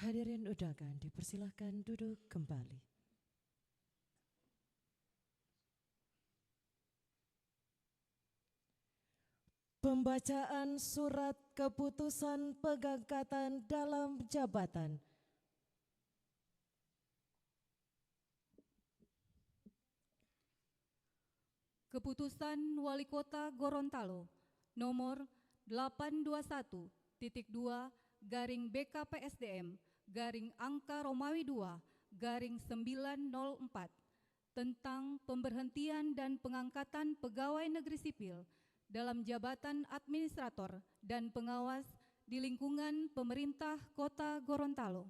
Hadirin undangan dipersilahkan duduk kembali. Pembacaan surat keputusan pengangkatan dalam jabatan. Keputusan Wali Kota Gorontalo nomor 821.2/BKPSDM/angka Romawi 2/904 tentang pemberhentian dan pengangkatan pegawai negeri sipil dalam jabatan administrator dan pengawas di lingkungan pemerintah Kota Gorontalo.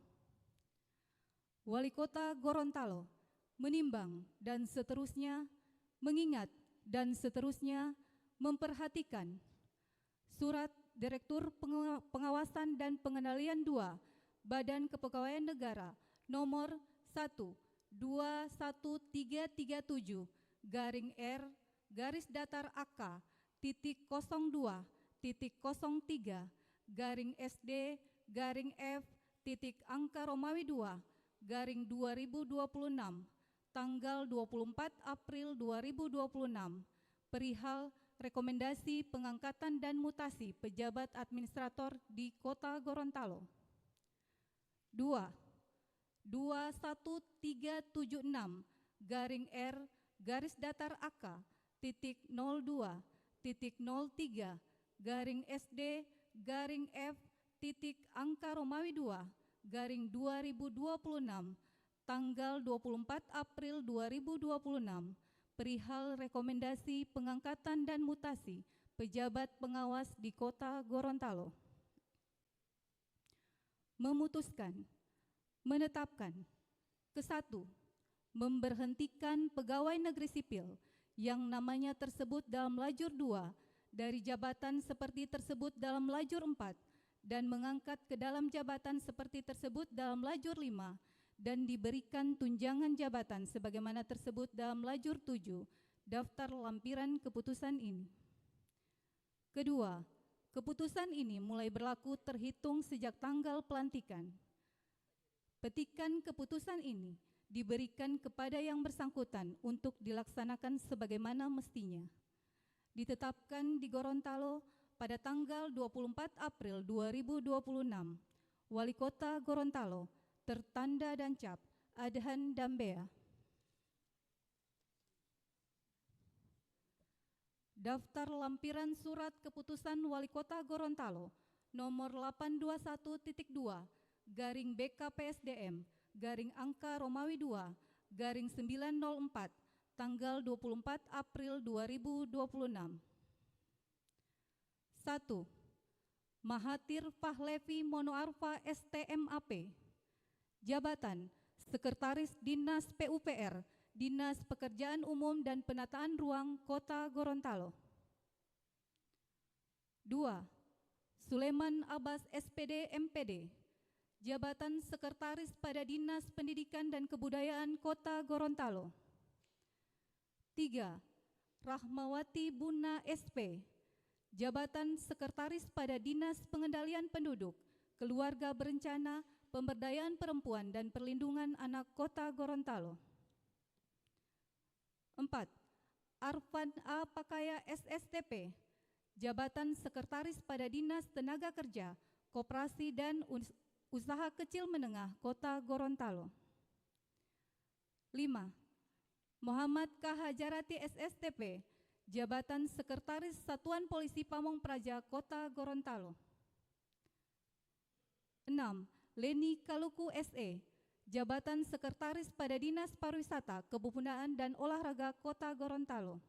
Wali Kota Gorontalo menimbang dan seterusnya mengingat dan seterusnya memperhatikan Surat Direktur Pengawasan dan Pengendalian 2 Badan Kepegawaian Negara nomor 1/2-3/Garis-Datar-AK-03-F-Angka-Romawi-2/2026 tanggal 24 April 2026 perihal rekomendasi pengangkatan dan mutasi pejabat administrator di Kota Gorontalo. 2. 221-Garis-Datar-AK-02-F-Angka-Romawi-2/2026 tanggal 24 April 2026 perihal rekomendasi pengangkatan dan mutasi pejabat pengawas di Kota Gorontalo. Memutuskan, menetapkan, ke-1, memberhentikan pegawai negeri sipil yang namanya tersebut dalam lajur 2 dari jabatan seperti tersebut dalam lajur 4 dan mengangkat ke dalam jabatan seperti tersebut dalam lajur 5 dan diberikan tunjangan jabatan sebagaimana tersebut dalam lajur 7 daftar lampiran keputusan ini. Kedua, keputusan ini mulai berlaku terhitung sejak tanggal pelantikan. Petikan keputusan ini diberikan kepada yang bersangkutan untuk dilaksanakan sebagaimana mestinya. Ditetapkan di Gorontalo pada tanggal 24 April 2026, Wali Kota Gorontalo tertanda dan cap Adhan Dambea. Daftar lampiran surat keputusan Wali Kota Gorontalo nomor 821.2/BKPSDM/angka Romawi 2/904 tanggal 24 April 2026. 1. Mahathir Fahlevi Monoarfa STMAP, Jabatan Sekretaris Dinas PUPR, Dinas Pekerjaan Umum dan Penataan Ruang Kota Gorontalo. 2. Sulaiman Abbas SPD MPD, Jabatan Sekretaris pada Dinas Pendidikan dan Kebudayaan Kota Gorontalo. 3. Rahmawati Buna SP, Jabatan Sekretaris pada Dinas Pengendalian Penduduk, Keluarga Berencana, Pemberdayaan Perempuan dan Perlindungan Anak Kota Gorontalo. 4. Arfan A. Pakaya SSTP, Jabatan Sekretaris pada Dinas Tenaga Kerja, Koperasi dan Usaha Kecil Menengah Kota Gorontalo. 5. Muhammad K. Hajarati SSTP, Jabatan Sekretaris Satuan Polisi Pamong Praja Kota Gorontalo. 6. Leni Kaluku SE, Jabatan Sekretaris pada Dinas Pariwisata, Kebudayaan dan Olahraga Kota Gorontalo.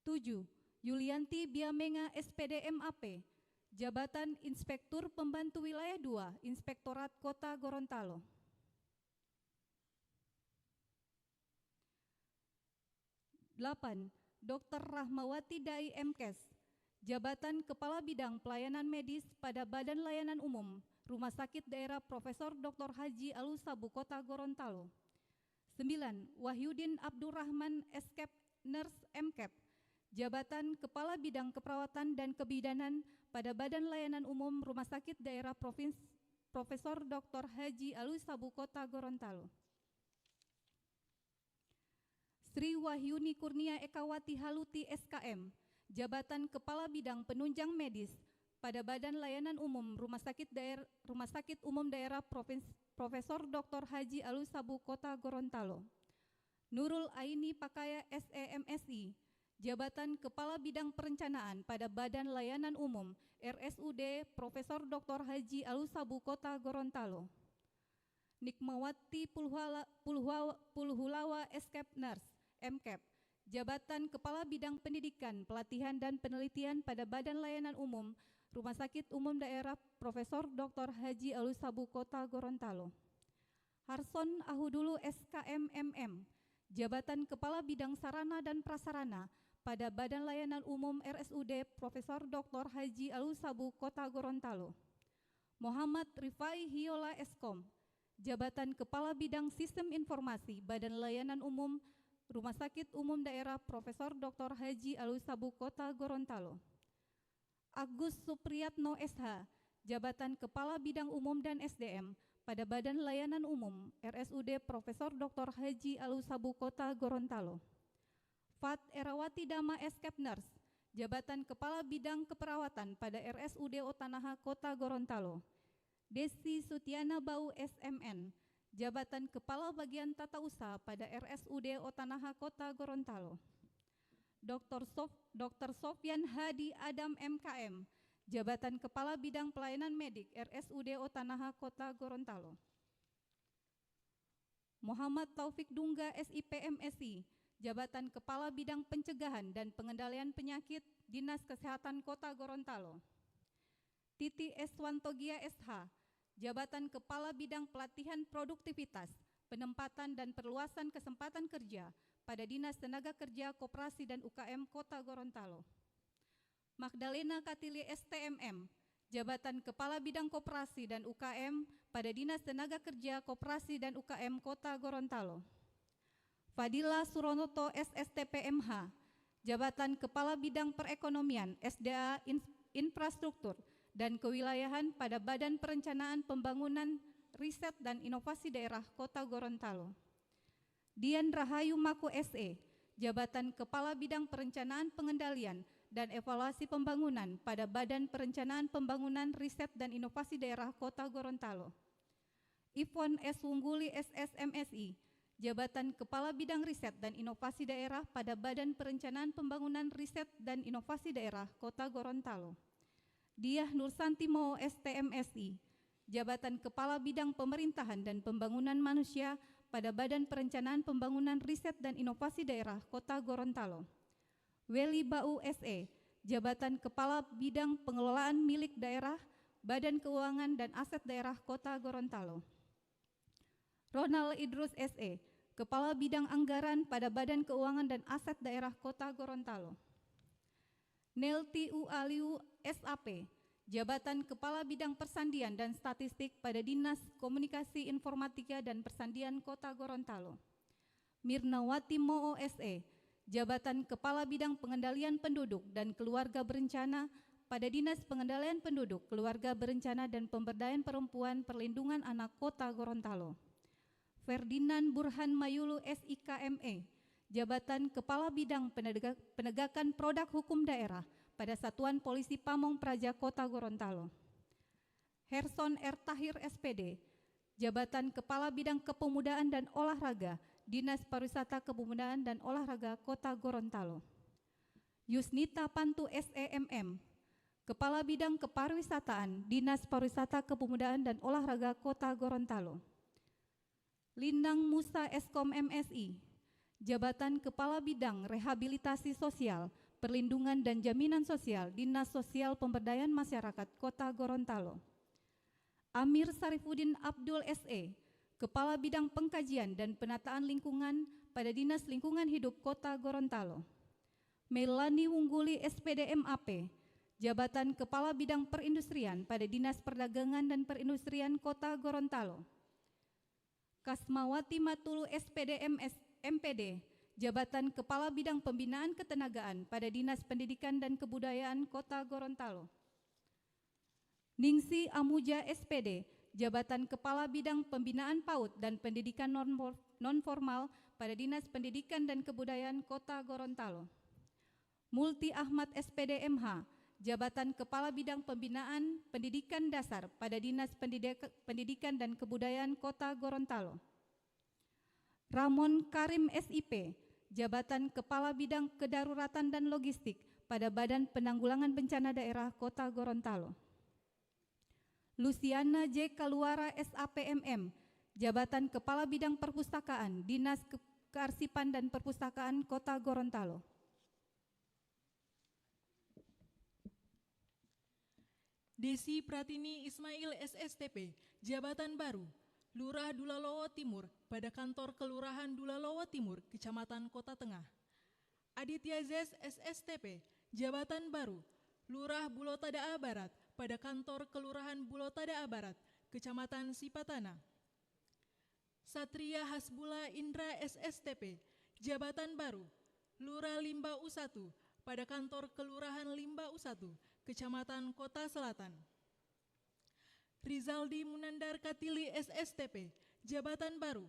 7. Yulianti Biamenga SPD MAP, Jabatan Inspektur Pembantu Wilayah 2, Inspektorat Kota Gorontalo. 8. Dr. Rahmawati Dai MKes, Jabatan Kepala Bidang Pelayanan Medis pada Badan Layanan Umum Rumah Sakit Daerah Profesor Dr. Haji Alusabu Kota Gorontalo. 9. Wahyudin Abdurrahman Eskep Nurse MKep, Jabatan Kepala Bidang Keperawatan dan Kebidanan pada Badan Layanan Umum Rumah Sakit Daerah Profesor Dr. Haji Alwi Sabu Kota Gorontalo. Sri Wahyuni Kurnia Ekawati Haluti SKM, Jabatan Kepala Bidang Penunjang Medis pada Badan Layanan Umum Rumah Sakit Umum Daerah Profesor Dr. Haji Alwi Sabu Kota Gorontalo. Nurul Aini Pakaya SEMSI, Jabatan Kepala Bidang Perencanaan pada Badan Layanan Umum RSUD Profesor Dr. Haji Alwi Sabu Kota Gorontalo. Nikmawati Pulhulawa Escape Nurse MCAP, Jabatan Kepala Bidang Pendidikan, Pelatihan dan Penelitian pada Badan Layanan Umum Rumah Sakit Umum Daerah Profesor Dr. Haji Alwi Sabu Kota Gorontalo. Harson Ahudulu SKMMM, Jabatan Kepala Bidang Sarana dan Prasarana pada Badan Layanan Umum RSUD Profesor Dr. Haji Alwi Sabu Kota Gorontalo. Muhammad Rifai Hiola Eskom, Jabatan Kepala Bidang Sistem Informasi Badan Layanan Umum Rumah Sakit Umum Daerah Profesor Dr. Haji Alwi Sabu Kota Gorontalo. Agus Supriyatno SH, Jabatan Kepala Bidang Umum dan SDM pada Badan Layanan Umum RSUD Profesor Dr. Haji Alwi Sabu Kota Gorontalo. Fat Erawati Dama Escape Nurse, Jabatan Kepala Bidang Keperawatan pada RSUD Otanaha Kota Gorontalo. Desi Sutiana Bau SMN, Jabatan Kepala Bagian Tata Usaha pada RSUD Otanaha Kota Gorontalo. Dr. Sofyan Hadi Adam MKM, Jabatan Kepala Bidang Pelayanan Medik RSUD Otanaha Kota Gorontalo. Muhammad Taufik Dungga SIPMSI, Jabatan Kepala Bidang Pencegahan dan Pengendalian Penyakit Dinas Kesehatan Kota Gorontalo. Titi Eswantogia SH, Jabatan Kepala Bidang Pelatihan Produktivitas, Penempatan dan Perluasan Kesempatan Kerja pada Dinas Tenaga Kerja Koperasi dan UKM Kota Gorontalo. Magdalena Katili STMM, Jabatan Kepala Bidang Koperasi dan UKM pada Dinas Tenaga Kerja Koperasi dan UKM Kota Gorontalo. Fadila Suronoto SSTPMH, Jabatan Kepala Bidang Perekonomian, SDA Infrastruktur dan Kewilayahan pada Badan Perencanaan Pembangunan Riset dan Inovasi Daerah Kota Gorontalo. Dian Rahayu Maku SE, Jabatan Kepala Bidang Perencanaan Pengendalian dan Evaluasi Pembangunan pada Badan Perencanaan Pembangunan Riset dan Inovasi Daerah Kota Gorontalo. Ivon S. Wungguli SSMSI, Jabatan Kepala Bidang Riset dan Inovasi Daerah pada Badan Perencanaan Pembangunan Riset dan Inovasi Daerah Kota Gorontalo. Diah Nursanti Mo STMSI, Jabatan Kepala Bidang Pemerintahan dan Pembangunan Manusia pada Badan Perencanaan Pembangunan Riset dan Inovasi Daerah Kota Gorontalo. Weli Bau SE, Jabatan Kepala Bidang Pengelolaan Milik Daerah, Badan Keuangan dan Aset Daerah Kota Gorontalo. Ronald Idrus SE, Kepala Bidang Anggaran pada Badan Keuangan dan Aset Daerah Kota Gorontalo. Nelti U. Aliu SAP, Jabatan Kepala Bidang Persandian dan Statistik pada Dinas Komunikasi Informatika dan Persandian Kota Gorontalo. Mirnawati Moo SE, Jabatan Kepala Bidang Pengendalian Penduduk dan Keluarga Berencana pada Dinas Pengendalian Penduduk, Keluarga Berencana dan Pemberdayaan Perempuan Perlindungan Anak Kota Gorontalo. Ferdinand Burhan Mayulu SIKME, Jabatan Kepala Bidang Penegakan Produk Hukum Daerah pada Satuan Polisi Pamong Praja Kota Gorontalo. Herson R. Tahir SPD, Jabatan Kepala Bidang Kepemudaan dan Olahraga, Dinas Pariwisata Kepemudaan dan Olahraga Kota Gorontalo. Yusnita Pantu SEMM, Kepala Bidang Kepariwisataan, Dinas Pariwisata Kepemudaan dan Olahraga Kota Gorontalo. Lindang Musa Eskom MSI, Jabatan Kepala Bidang Rehabilitasi Sosial, Perlindungan dan Jaminan Sosial, Dinas Sosial Pemberdayaan Masyarakat Kota Gorontalo. Amir Sarifudin Abdul SE, Kepala Bidang Pengkajian dan Penataan Lingkungan pada Dinas Lingkungan Hidup Kota Gorontalo. Melani Wungguli SPD MAP, Jabatan Kepala Bidang Perindustrian pada Dinas Perdagangan dan Perindustrian Kota Gorontalo. Kasmawati Matulu SPD MPD, Jabatan Kepala Bidang Pembinaan Ketenagaan pada Dinas Pendidikan dan Kebudayaan Kota Gorontalo. Ningsi Amuja SPD, jabatan Kepala Bidang Pembinaan PAUD dan Pendidikan Non-Formal pada Dinas Pendidikan dan Kebudayaan Kota Gorontalo. Multi Ahmad SPD MH, jabatan Kepala Bidang Pembinaan Pendidikan Dasar pada Dinas Pendidikan dan Kebudayaan Kota Gorontalo. Ramon Karim SIP, jabatan Kepala Bidang Kedaruratan dan Logistik pada Badan Penanggulangan Bencana Daerah Kota Gorontalo. Luciana J. Kaluara SAPMM, jabatan Kepala Bidang Perpustakaan Dinas Kearsipan dan Perpustakaan Kota Gorontalo. Desi Pratini Ismail SSTP, jabatan baru, Lurah Dulalowo Timur pada kantor Kelurahan Dulalowo Timur, Kecamatan Kota Tengah. Aditya Zes SSTP, jabatan baru, Lurah Bulotadaa Barat pada kantor Kelurahan Bulotadaa Barat, Kecamatan Sipatana. Satria Hasbula Indra SSTP, jabatan baru, Lurah Limba U1 pada kantor Kelurahan Limba U1, Kecamatan Kota Selatan. Rizaldi Munandar Katili SSTP, jabatan baru,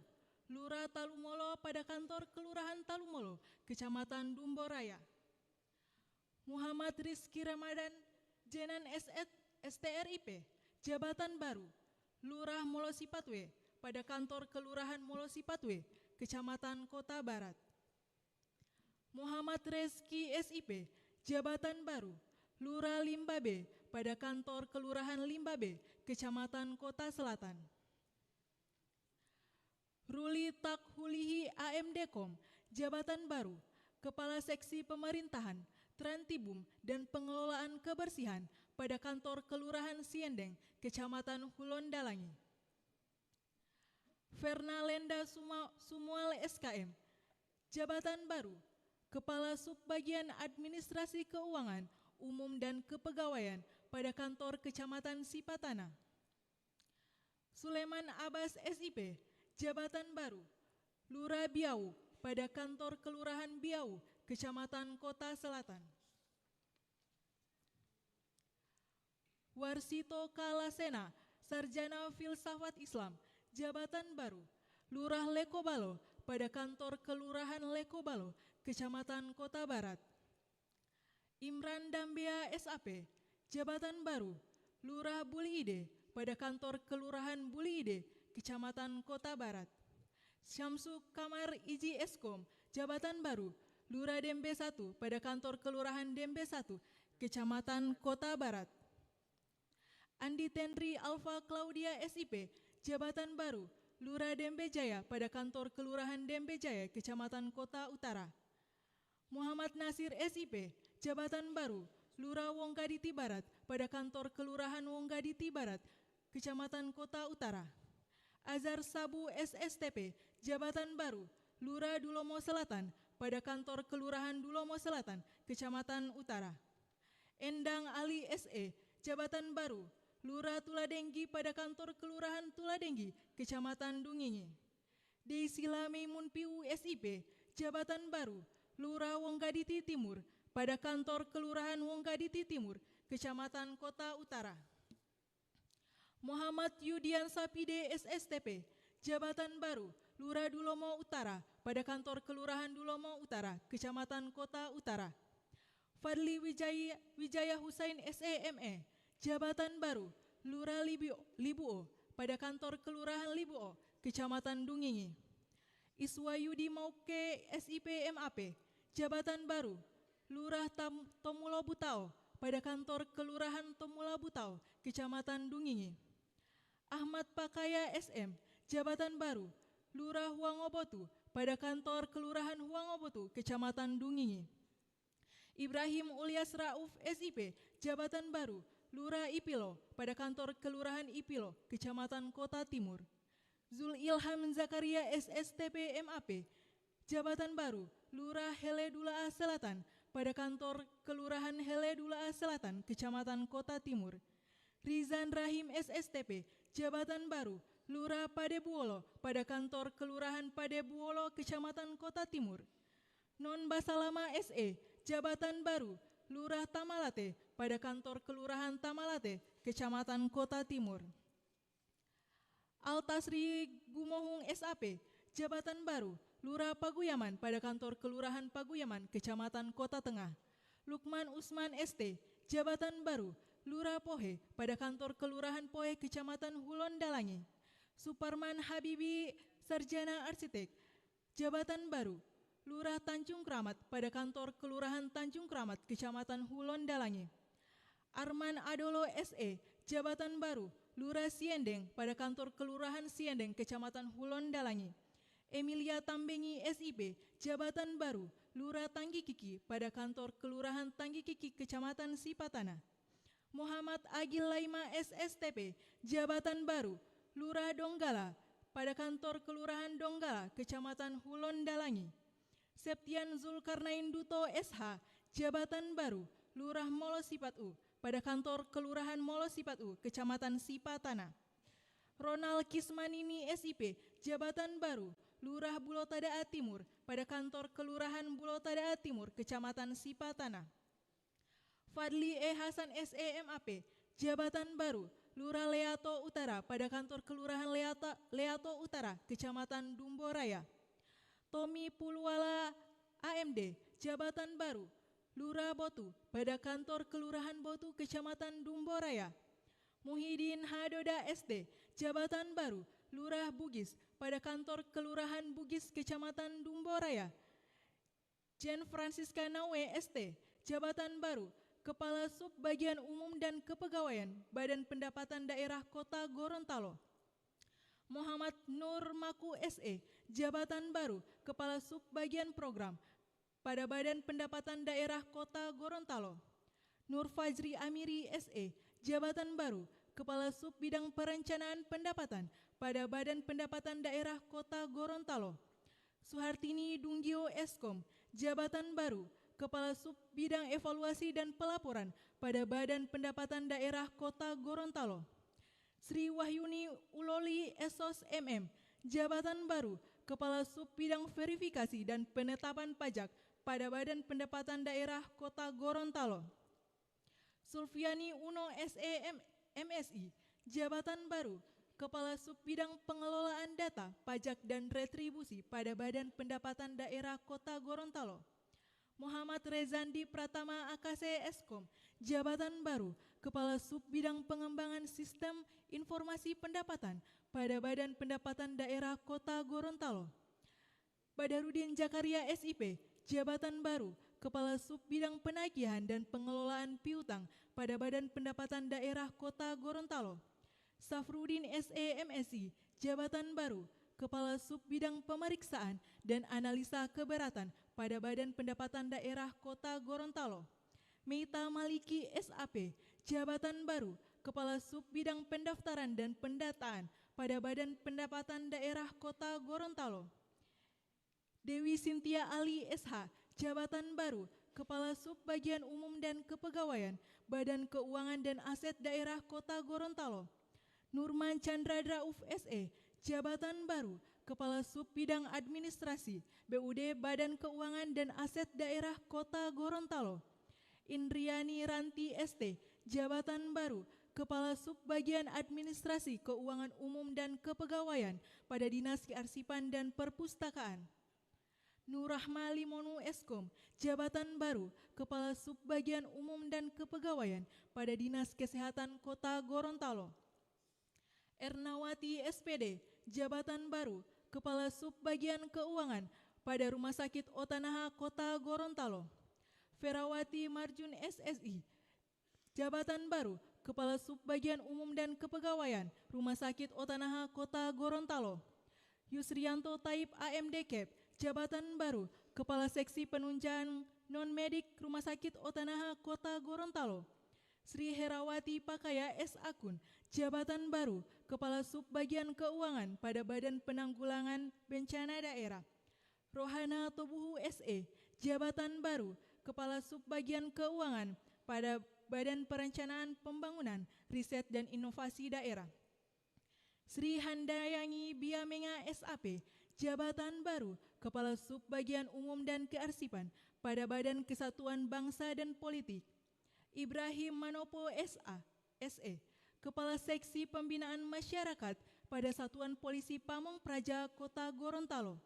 Lurah Talumolo pada kantor Kelurahan Talumolo, Kecamatan Dumboraya. Muhammad Rizky Ramadan Jenan STRIP, jabatan baru, Lurah Molosipatwe pada kantor Kelurahan Molosipatwe, Kecamatan Kota Barat. Muhammad Rezki SIP, jabatan baru, Lurah Limbabe pada kantor Kelurahan Limbabe, Kecamatan Kota Selatan. Ruli Takhulihi AMDkom, jabatan baru, Kepala Seksi Pemerintahan, Trantibum dan Pengelolaan Kebersihan pada kantor Kelurahan Siendeng, Kecamatan Hulondalangi. Fernalenda Sumual SKM, jabatan baru, Kepala Subbagian Administrasi Keuangan Umum dan Kepegawaian pada kantor Kecamatan Sipatana. Suleman Abbas SIP, jabatan baru, Lurah Biau pada kantor Kelurahan Biau, Kecamatan Kota Selatan. Warsito Kalasena, Sarjana Filsafat Islam, jabatan baru, Lurah Lekobalo pada kantor Kelurahan Lekobalo, Kecamatan Kota Barat. Imran Dambea SAP, jabatan baru, Lurah Buliide pada kantor Kelurahan Buliide, Kecamatan Kota Barat. Syamsu Kamar Iji Eskom, jabatan baru, Lurah Dembe 1 pada kantor Kelurahan Dembe 1, Kecamatan Kota Barat. Andi Tenri Alfa Claudia SIP, jabatan baru, Lurah Dembe Jaya pada kantor Kelurahan Dembe Jaya, Kecamatan Kota Utara. Muhammad Nasir SIP, jabatan baru, Lurah Wonggaditi Barat pada kantor Kelurahan Wonggaditi Barat, Kecamatan Kota Utara. Azhar Sabu SSTP, jabatan baru, Lurah Dulomo Selatan pada kantor Kelurahan Dulomo Selatan, Kecamatan Utara. Endang Ali SE, jabatan baru, Lurah Tuladenggi pada kantor Kelurahan Tuladenggi, Kecamatan Dungingi. Deisila Meimunpiu SIP, jabatan baru, Lurah Wonggaditi Timur pada kantor Kelurahan Wonggaditi Timur, Kecamatan Kota Utara. Muhammad Yudian Sapide SSTP, jabatan baru, Lurah Dulomo Utara pada kantor Kelurahan Dulomo Utara, Kecamatan Kota Utara. Fadli Wijaya Husain SEME, jabatan baru, Lurah Libuo pada kantor Kelurahan Libuo, Kecamatan Dungingi. Iswayudi Mauke SIP MAP, jabatan baru, Lurah Tomulo Butao pada kantor Kelurahan Tomulo Butao, Kecamatan Dungingi. Ahmad Pakaya SM, jabatan baru, Lurah Huangobotu pada kantor Kelurahan Huangobotu, Kecamatan Dungingi. Ibrahim Ulyas Rauf SIP, jabatan baru, Lurah Ipilo pada kantor Kelurahan Ipilo, Kecamatan Kota Timur. Zul Ilham Zakaria SSTP MAP, jabatan baru, Lurah Heledula Selatan pada kantor Kelurahan Heledula Selatan, Kecamatan Kota Timur. Rizan Rahim SSTP, jabatan baru, Lurah Padebuolo pada kantor Kelurahan Padebuolo, Kecamatan Kota Timur. Non Basalama SE, jabatan baru, Lurah Tamalate pada kantor Kelurahan Tamalate, Kecamatan Kota Timur. Altasri Gumohung SAP, jabatan baru, Lurah Paguyaman pada kantor Kelurahan Paguyaman, Kecamatan Kota Tengah. Lukman Usman ST, jabatan baru, Lurah Pohe pada kantor Kelurahan Pohe, Kecamatan Hulon Dalangi. Suparman Habibi, sarjana arsitek, jabatan baru, Lurah Tanjung Kramat pada kantor Kelurahan Tanjung Kramat, Kecamatan Hulon Dalangi. Arman Adolo SE, jabatan baru, Lurah Siendeng pada kantor Kelurahan Siendeng, Kecamatan Hulon Dalangi. Emilia Tambengi SIP, jabatan baru, Lurah Tanggi Kiki pada kantor Kelurahan Tanggi Kiki, Kecamatan Sipatana. Muhammad Agil Laima SSTP, jabatan baru, Lurah Donggala pada kantor Kelurahan Donggala, Kecamatan Hulon Dalangi. Septian Zulkarnain Duto SH, jabatan baru, Lurah Molo Sipatu pada kantor Kelurahan Molo Sipatu, Kecamatan Sipatana. Ronald Kismanini SIP, jabatan baru, Lurah Bulotada Timur pada kantor Kelurahan Bulotada Timur, Kecamatan Sipatana. Fadli E. Hasan SEMAP, jabatan baru, Lurah Leato Utara pada kantor Kelurahan Leato Utara, Kecamatan Dumboraya. Tommy Pulwala AMD, jabatan baru, Lurah Botu pada kantor Kelurahan Botu, Kecamatan Dumboraya. Muhyiddin Hadoda SD, jabatan baru, Lurah Bugis pada kantor Kelurahan Bugis, Kecamatan Dumboraya. Jen Francisca Nawe ST, jabatan baru, Kepala Sub Bagian Umum dan Kepegawaian Badan Pendapatan Daerah Kota Gorontalo. Muhammad Nur Maku SE, jabatan baru, Kepala Sub Bagian Program pada Badan Pendapatan Daerah Kota Gorontalo. Nur Fajri Amiri SE, jabatan baru, Kepala Sub Bidang Perencanaan Pendapatan pada Badan Pendapatan Daerah Kota Gorontalo. Suhartini Dunggio Eskom, jabatan baru, Kepala Sub Bidang Evaluasi dan Pelaporan pada Badan Pendapatan Daerah Kota Gorontalo. Sri Wahyuni Uloli Esos MM, jabatan baru, Kepala Sub Bidang Verifikasi dan Penetapan Pajak pada Badan Pendapatan Daerah Kota Gorontalo. Sulfiani Uno SE MSI, jabatan baru, Kepala Sub Bidang Pengelolaan Data, Pajak dan Retribusi pada Badan Pendapatan Daerah Kota Gorontalo. Muhammad Rezandi Pratama AKC Eskom, jabatan baru, Kepala Sub Bidang Pengembangan Sistem Informasi Pendapatan pada Badan Pendapatan Daerah Kota Gorontalo. Badarudin Jakaria SIP, jabatan baru, Kepala Sub Bidang Penagihan dan Pengelolaan Piutang pada Badan Pendapatan Daerah Kota Gorontalo. Safrudin SE MSI, jabatan baru, Kepala Sub Bidang Pemeriksaan dan Analisa Keberatan pada Badan Pendapatan Daerah Kota Gorontalo. Meita Maliki SAP, jabatan baru, Kepala Sub Bidang Pendaftaran dan Pendataan pada Badan Pendapatan Daerah Kota Gorontalo. Dewi Sintia Ali SH, jabatan baru, Kepala Sub Bagian Umum dan Kepegawaian Badan Keuangan dan Aset Daerah Kota Gorontalo. Nurman Chandra Drauf SE, jabatan baru, Kepala Sub Bidang Administrasi BUD Badan Keuangan dan Aset Daerah Kota Gorontalo. Indriani Ranti ST, jabatan baru, Kepala Sub Bagian Administrasi Keuangan Umum dan Kepegawaian pada Dinas Kearsipan dan Perpustakaan. Nurrahma Limonu Eskom, jabatan baru, Kepala Sub Bagian Umum dan Kepegawaian pada Dinas Kesehatan Kota Gorontalo. Ernawati SPD, jabatan baru, Kepala Sub Bagian Keuangan pada Rumah Sakit Otanaha Kota Gorontalo. Ferawati Marjun SSI, jabatan baru, Kepala Sub Bagian Umum dan Kepegawaian Rumah Sakit Otanaha Kota Gorontalo. Yusrianto Taib AMD Cap, jabatan baru, Kepala Seksi Penunjang Non-Medik Rumah Sakit Otanaha Kota Gorontalo. Sri Herawati Pakaya S. Akun, jabatan baru, Kepala Sub Bagian Keuangan pada Badan Penanggulangan Bencana Daerah. Rohana Tobuhu SE, jabatan baru, Kepala Sub Bagian Keuangan pada Badan Perencanaan Pembangunan, Riset dan Inovasi Daerah. Sri Handayangi Biamenga SAP, jabatan baru, Kepala Sub Bagian Umum dan Kearsipan pada Badan Kesatuan Bangsa dan Politik. Ibrahim Manopo SA, SE, Kepala Seksi Pembinaan Masyarakat pada Satuan Polisi Pamong Praja Kota Gorontalo.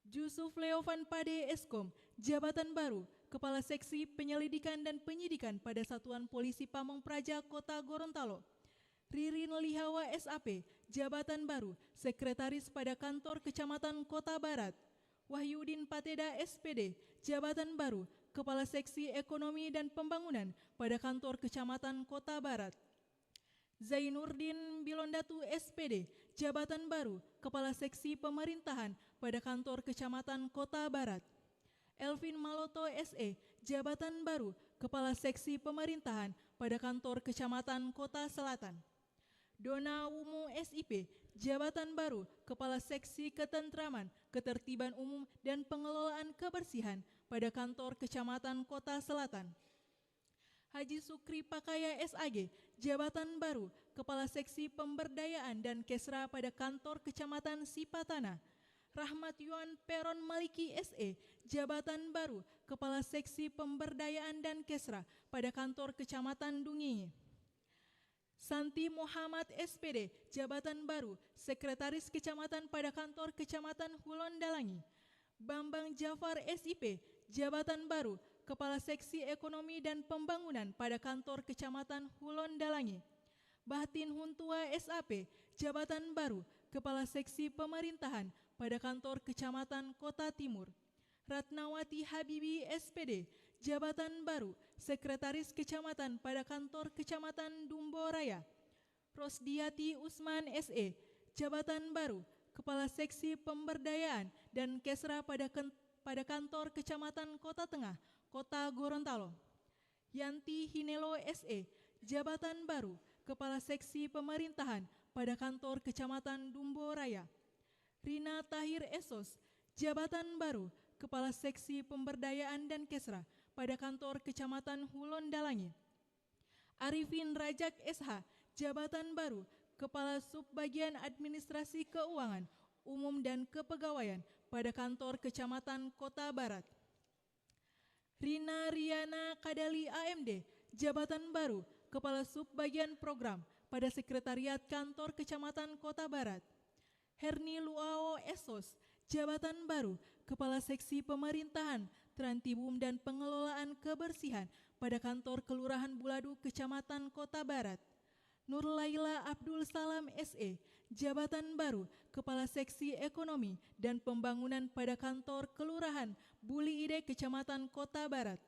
Yusuf Leovan Pade Eskom, jabatan baru, Kepala Seksi Penyelidikan dan Penyidikan pada Satuan Polisi Pamong Praja Kota Gorontalo. Ririn Lihawa SAP, jabatan baru, Sekretaris pada Kantor Kecamatan Kota Barat. Wahyudin Pateda SPD, jabatan baru, Kepala Seksi Ekonomi dan Pembangunan pada Kantor Kecamatan Kota Barat. Zainurdin Bilondatu SPD, jabatan baru, Kepala Seksi Pemerintahan pada Kantor Kecamatan Kota Barat. Elvin Maloto SE, jabatan baru, Kepala Seksi Pemerintahan pada Kantor Kecamatan Kota Selatan. Dona Wumu SIP, jabatan baru, Kepala Seksi Ketentraman, Ketertiban Umum dan Pengelolaan Kebersihan pada Kantor Kecamatan Kota Selatan. Haji Sukri Pakaya SAG, jabatan baru, Kepala Seksi Pemberdayaan dan Kesra pada Kantor Kecamatan Sipatana. Rahmat Yuan Peron Maliki SE, jabatan baru, Kepala Seksi Pemberdayaan dan Kesra pada Kantor Kecamatan Dungingi. Santi Muhammad SPD, jabatan baru, Sekretaris Kecamatan pada Kantor Kecamatan Hulon Dalangi. Bambang Jafar SIP, jabatan baru, Kepala Seksi Ekonomi dan Pembangunan pada Kantor Kecamatan Hulon Dalangi. Bahtin Huntua SAP, jabatan baru, Kepala Seksi Pemerintahan pada Kantor Kecamatan Kota Timur. Ratnawati Habibi SPD, jabatan baru, Sekretaris Kecamatan pada Kantor Kecamatan Dumboraya. Rosdiati Usman SE, jabatan baru, Kepala Seksi Pemberdayaan dan Kesra pada Kantor Kecamatan Kota Tengah, Kota Gorontalo. Yanti Hinelo SE, jabatan baru, Kepala Seksi Pemerintahan pada Kantor Kecamatan Dumboraya. Rina Tahir Esos, jabatan baru, Kepala Seksi Pemberdayaan dan Kesra pada Kantor Kecamatan Hulon Dalangi. Arifin Rajak SH, jabatan baru, Kepala Subbagian Administrasi Keuangan, Umum dan Kepegawaian pada Kantor Kecamatan Kota Barat. Rina Riana Kadali AMD, jabatan baru, Kepala Subbagian Program pada Sekretariat Kantor Kecamatan Kota Barat. Herni Luao Esos, jabatan baru, Kepala Seksi Pemerintahan, Trantibum dan Pengelolaan Kebersihan pada Kantor Kelurahan Buladu, Kecamatan Kota Barat. Nur Laila Abdul Salam SE, jabatan baru, Kepala Seksi Ekonomi dan Pembangunan pada Kantor Kelurahan Buli Ide, Kecamatan Kota Barat.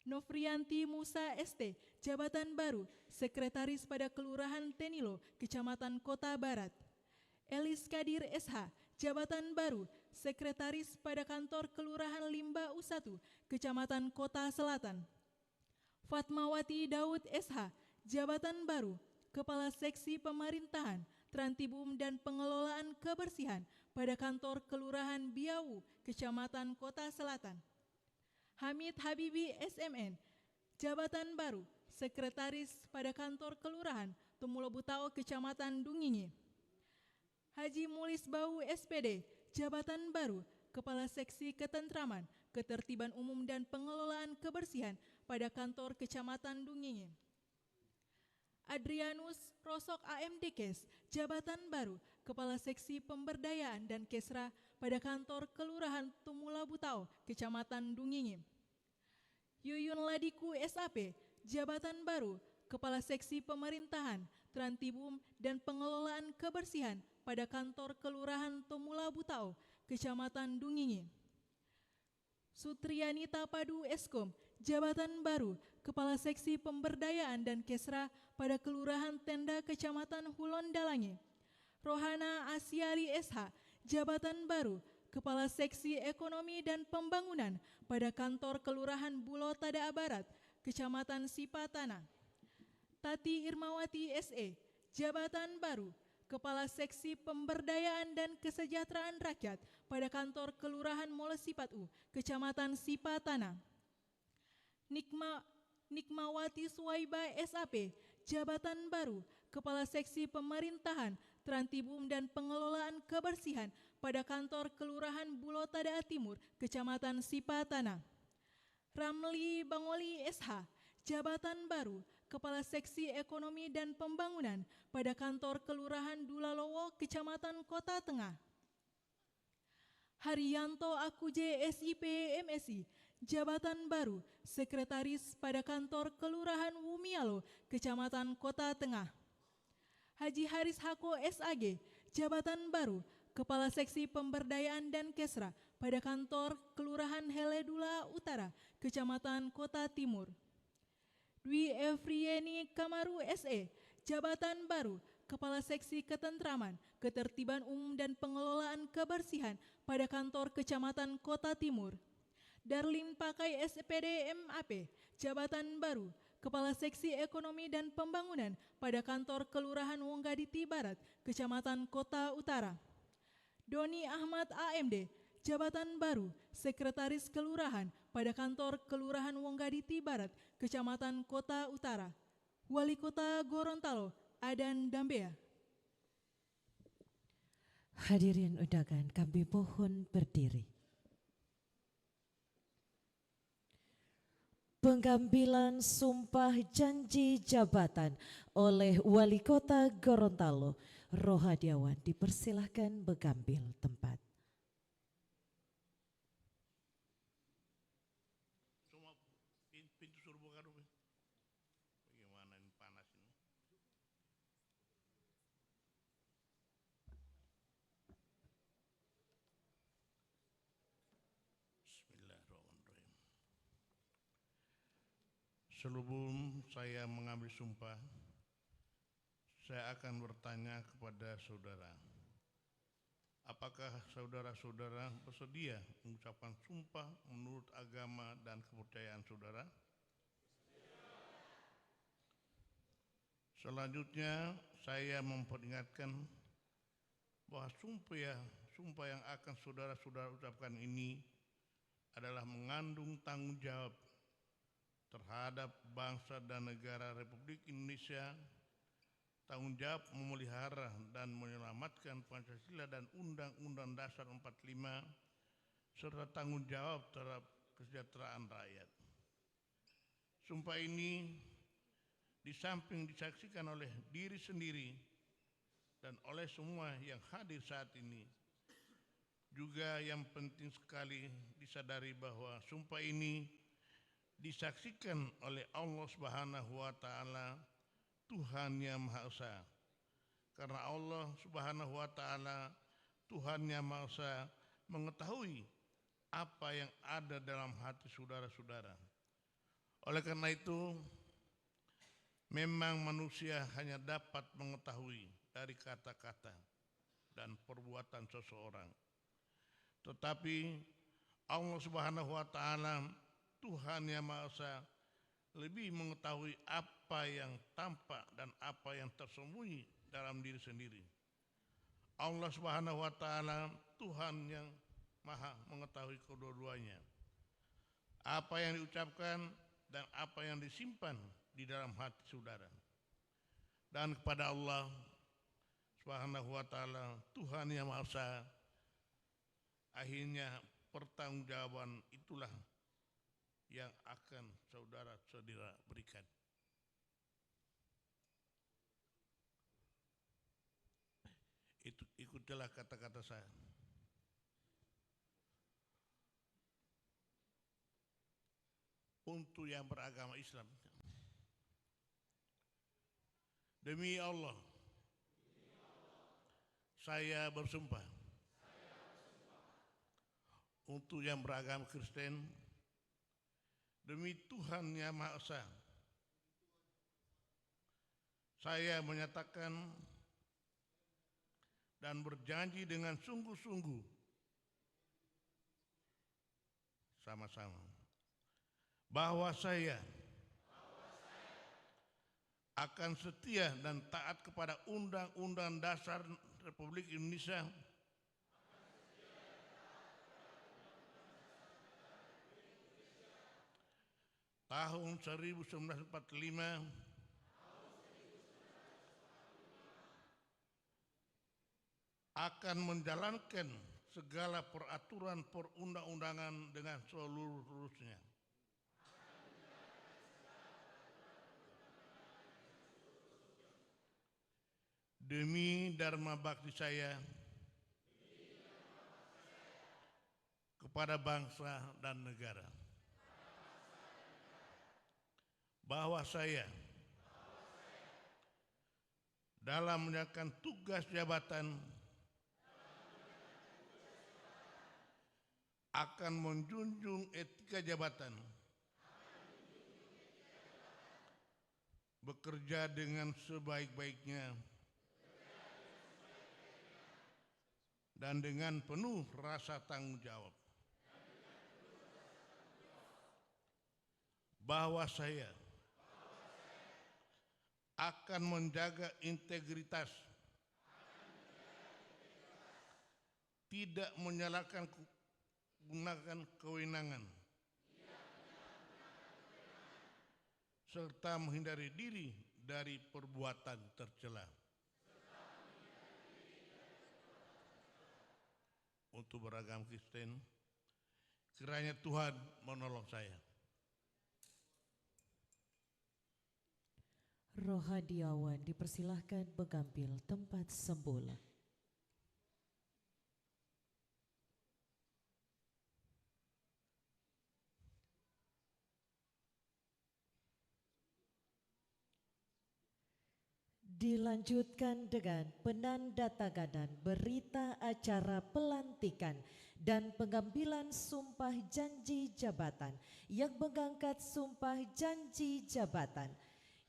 Nofrianti Musa ST, jabatan baru, Sekretaris pada Kelurahan Tenilo, Kecamatan Kota Barat. Elis Kadir SH, jabatan baru, Sekretaris pada Kantor Kelurahan Limba U1, Kecamatan Kota Selatan. Fatmawati Daud SH, jabatan baru, Kepala Seksi Pemerintahan, Trantibum dan Pengelolaan Kebersihan pada Kantor Kelurahan Biau, Kecamatan Kota Selatan. Hamid Habibi SMN, jabatan baru, Sekretaris pada Kantor Kelurahan Tumulo Butao, Kecamatan Dungingi. Haji Mulis Bau SPD, jabatan baru, Kepala Seksi Ketentraman, Ketertiban Umum dan Pengelolaan Kebersihan pada Kantor Kecamatan Dungingi. Adrianus Rosok AMDKes, jabatan baru, Kepala Seksi Pemberdayaan dan Kesra pada Kantor Kelurahan Tumula Butao, Kecamatan Dungingi. Yuyun Ladiku SAP, jabatan baru, Kepala Seksi Pemerintahan, Trantibum dan Pengelolaan Kebersihan pada Kantor Kelurahan Tumula Butao, Kecamatan Dungingi. Sutrianita Padu Eskom, jabatan baru, Kepala Seksi Pemberdayaan dan Kesra pada Kelurahan Tenda, Kecamatan Hulon Dalangi. Rohana Asyari SH, jabatan baru, Kepala Seksi Ekonomi dan Pembangunan pada Kantor Kelurahan Bulo Tada Barat, Kecamatan Sipatana. Tati Irmawati SE, jabatan baru, Kepala Seksi Pemberdayaan dan Kesejahteraan Rakyat pada Kantor Kelurahan Molesipat U, Kecamatan Sipatana. Nikmawati Suwaiba SAP, jabatan baru, Kepala Seksi Pemerintahan, Trantibum dan Pengelolaan Kebersihan pada Kantor Kelurahan Bulo Tada Timur, Kecamatan Sipatana. Ramli Bangoli SH, jabatan baru, Kepala Seksi Ekonomi dan Pembangunan pada Kantor Kelurahan Dulalowo, Kecamatan Kota Tengah. Haryanto Akuje SIP MSI, jabatan baru, Sekretaris pada Kantor Kelurahan Wumialo, Kecamatan Kota Tengah. Haji Haris Hako SAG, jabatan baru, Kepala Seksi Pemberdayaan dan Kesra pada Kantor Kelurahan Heledula Utara, Kecamatan Kota Timur. Dwi Efrieni Kamaru SE, jabatan baru, Kepala Seksi Ketentraman, Ketertiban Umum dan Pengelolaan Kebersihan pada Kantor Kecamatan Kota Timur. Darlin Pakai SPD MAP, jabatan baru, Kepala Seksi Ekonomi dan Pembangunan pada Kantor Kelurahan Wonggaditi Barat, Kecamatan Kota Utara. Doni Ahmad AMD, jabatan baru, Sekretaris Kelurahan pada Kantor Kelurahan Wonggaditi Barat, Kecamatan Kota Utara. Wali Kota Gorontalo, Adan Dambea. Hadirin undangan, kami mohon berdiri. Pengambilan sumpah janji jabatan oleh Wali Kota Gorontalo, Rohadiawan, dipersilahkan mengambil tempat. Semua pintu suruh buka dulu. Bagaimana ini panas ini. Bismillahirrahmanirrahim. Sebelum saya mengambil sumpah, saya akan bertanya kepada saudara. Apakah saudara-saudara bersedia mengucapkan sumpah menurut agama dan kepercayaan saudara? Selanjutnya, saya memperingatkan bahwa sumpah yang akan saudara-saudara ucapkan ini adalah mengandung tanggung jawab terhadap bangsa dan negara Republik Indonesia, tanggung jawab memelihara dan menyelamatkan Pancasila dan Undang-Undang Dasar 45, serta tanggung jawab terhadap kesejahteraan rakyat. Sumpah ini di samping disaksikan oleh diri sendiri dan oleh semua yang hadir saat ini, juga yang penting sekali disadari bahwa sumpah ini disaksikan oleh Allah Subhanahu wa Ta'ala, Tuhan yang Maha Esa. Karena Allah Subhanahu wa Ta'ala, Tuhan yang Maha Esa, mengetahui apa yang ada dalam hati saudara-saudara. Oleh karena itu, memang manusia hanya dapat mengetahui dari kata-kata dan perbuatan seseorang. Tetapi Allah Subhanahu wa Ta'ala, Tuhan yang Maha Esa, lebih mengetahui apa yang tampak dan apa yang tersembunyi dalam diri sendiri. Allah Subhanahu wa Ta'ala, Tuhan yang Maha mengetahui kedua-duanya. Apa yang diucapkan dan apa yang disimpan di dalam hati saudara. Dan kepada Allah Subhanahu wa Ta'ala, Tuhan yang Maha Esa, akhirnya pertanggungjawaban itulah yang akan saudara-saudara berikan. Ikutilah kata-kata saya. Untuk yang beragama Islam, demi Allah, saya bersumpah. Untuk yang beragama Kristen, demi Tuhan yang Maha Esa, saya menyatakan dan berjanji dengan sungguh-sungguh sama-sama bahwa saya akan setia dan taat kepada Undang-Undang Dasar Republik Indonesia tahun 1945, akan menjalankan segala peraturan perundang-undangan dengan seluruhnya, demi dharma bakti saya kepada bangsa dan negara, bahwa saya dalam menjalankan tugas jabatan akan menjunjung etika jabatan, bekerja dengan sebaik-baiknya dan dengan penuh rasa tanggung jawab, bahwa saya akan menjaga integritas, tidak menyalahkan gunakan kewenangan, serta menghindari diri dari perbuatan tercela. Untuk beragama Kristen, kiranya Tuhan menolong saya. Rohadiawan dipersilahkan mengambil tempat semula. Dilanjutkan dengan penandatanganan berita acara pelantikan dan pengambilan sumpah janji jabatan yang mengangkat sumpah janji jabatan.